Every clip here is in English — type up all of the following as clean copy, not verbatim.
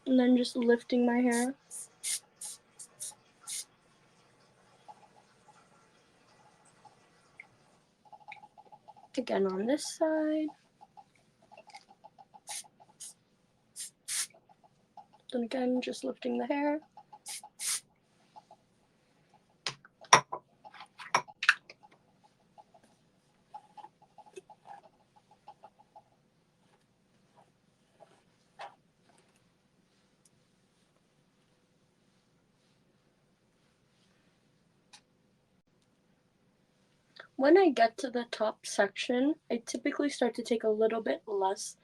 And then just lifting my hair. Again on this side. Then again, just lifting the hair. When I get to the top section, I typically start to take a little bit less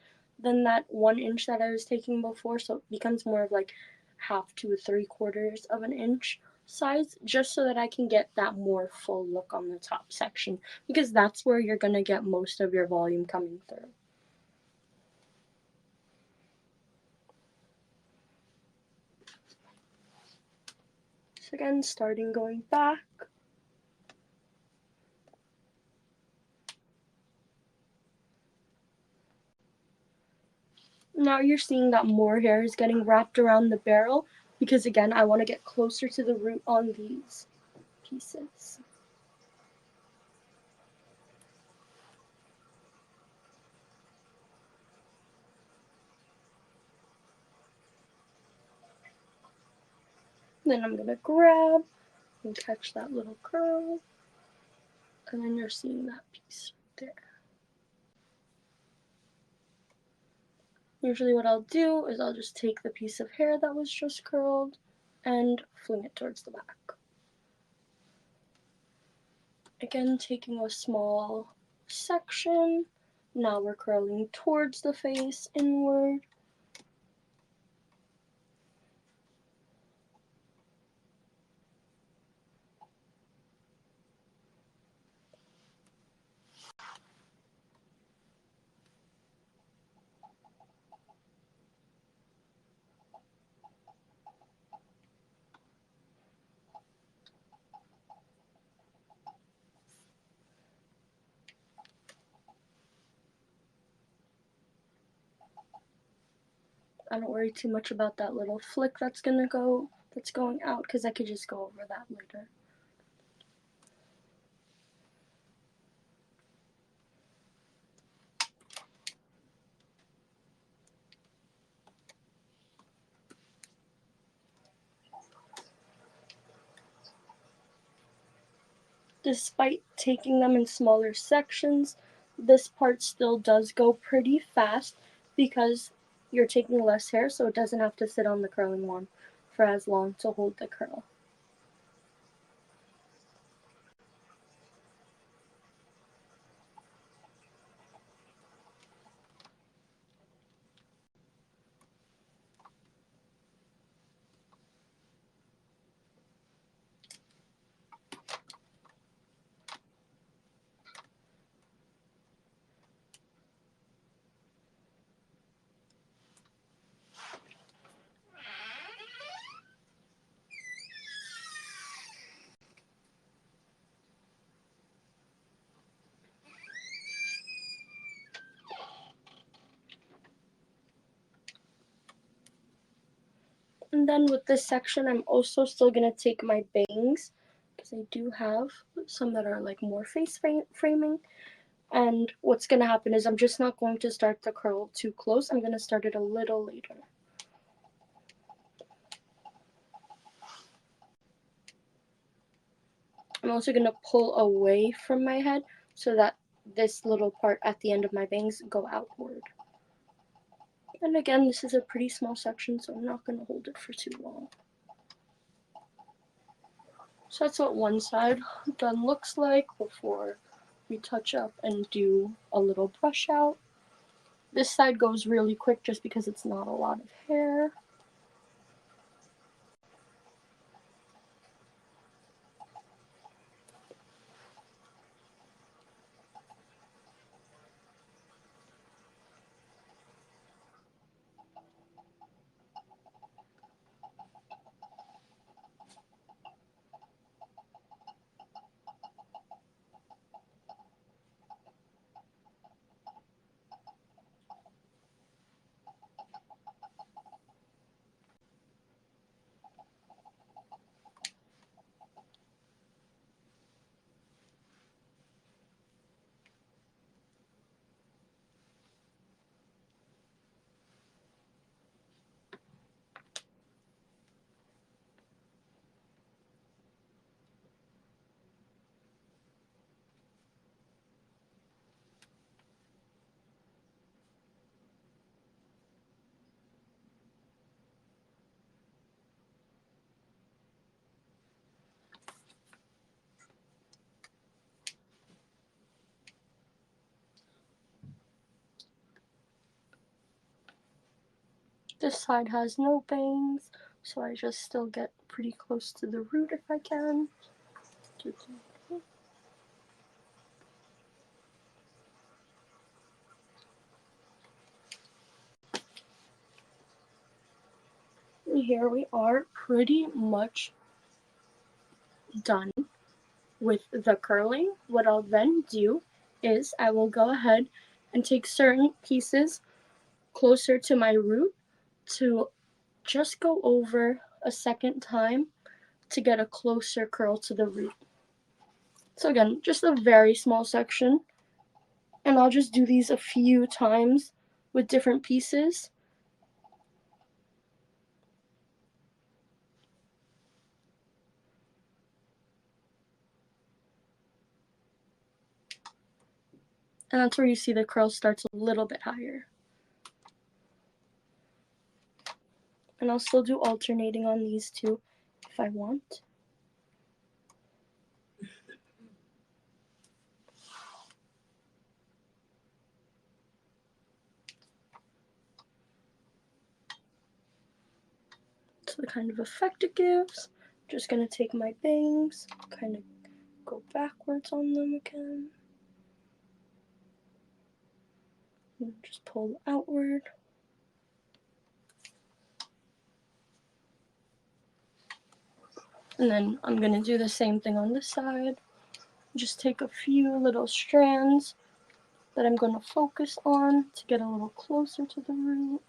than that 1 inch that I was taking before, so it becomes more of like 1/2 to 3/4 of an inch size, just so that I can get that more full look on the top section, because that's where you're going to get most of your volume coming through. So again, starting going back. Now you're seeing that more hair is getting wrapped around the barrel, because again, I want to get closer to the root on these pieces. Then I'm going to grab and catch that little curl, and then you're seeing that piece right there. Usually what I'll do is I'll just take the piece of hair that was just curled and fling it towards the back. Again, taking a small section. Now we're curling towards the face, inward. I don't worry too much about that little flick that's going out, because I could just go over that later. Despite taking them in smaller sections, this part still does go pretty fast because you're taking less hair, so it doesn't have to sit on the curling wand for as long to hold the curl. And then with this section, I'm also still going to take my bangs, because I do have some that are like more face framing. And what's going to happen is I'm just not going to start the curl too close. I'm going to start it a little later. I'm also going to pull away from my head so that this little part at the end of my bangs go outward. And again, this is a pretty small section, so I'm not going to hold it for too long. So that's what one side done looks like before we touch up and do a little brush out. This side goes really quick just because it's not a lot of hair. This side has no bangs, so I just still get pretty close to the root if I can. And here we are, pretty much done with the curling. What I'll then do is I will go ahead and take certain pieces closer to my root to just go over a second time to get a closer curl to the root. So again, just a very small section, and I'll just do these a few times with different pieces. And that's where you see the curl starts a little bit higher. And I'll still do alternating on these two if I want. So the kind of effect it gives. Just gonna take my bangs, kind of go backwards on them again. And just pull outward. And then I'm gonna do the same thing on this side. Just take a few little strands that I'm gonna focus on to get a little closer to the root.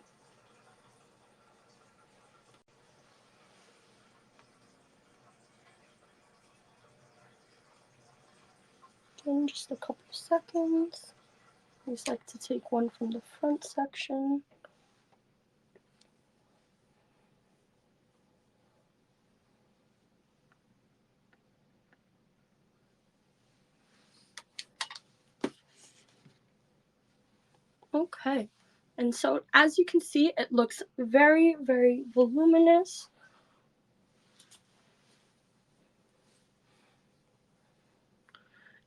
In just a couple seconds. I just like to take one from the front section. Okay, and so as you can see, it looks very, very voluminous.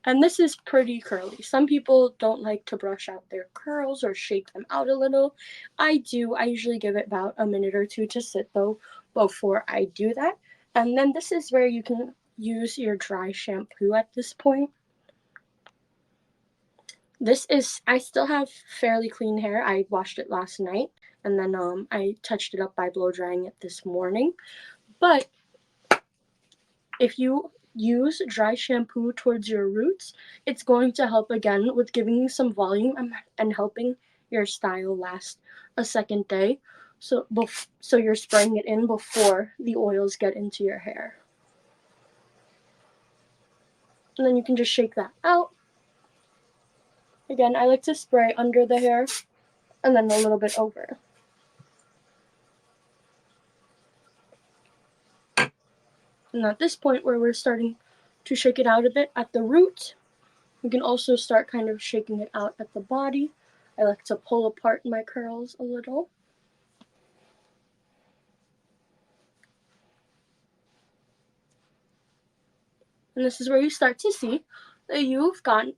And this is pretty curly. Some people don't like to brush out their curls or shake them out a little. I do. I usually give it about a minute or two to sit though before I do that. And then this is where you can use your dry shampoo at this point. I still have fairly clean hair. I washed it last night and then I touched it up by blow drying it this morning. But if you use dry shampoo towards your roots, it's going to help again with giving you some volume and helping your style last a second day. So you're spraying it in before the oils get into your hair. And then you can just shake that out. Again, I like to spray under the hair and then a little bit over. And at this point where we're starting to shake it out a bit at the root, you can also start kind of shaking it out at the body. I like to pull apart my curls a little. And this is where you start to see that you've gotten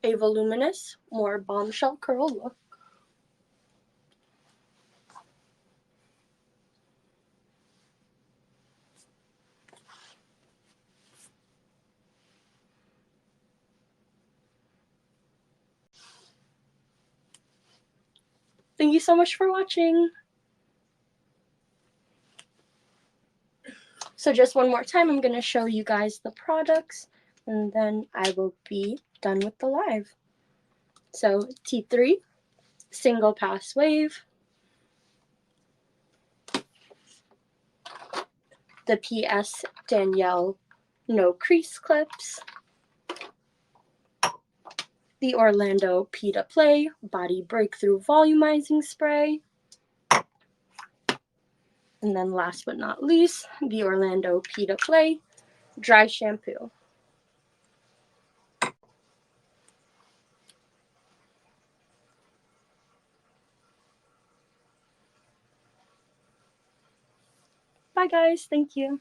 a voluminous, more bombshell curl look. Thank you so much for watching. So just one more time, I'm going to show you guys the products, and then I will be done with the live. So T3, single pass wave. The PS Danielle no crease clips. The Orlando Pita Play Body Breakthrough Volumizing Spray. And then last but not least, the Orlando Pita Play Dry Shampoo. Bye guys, thank you.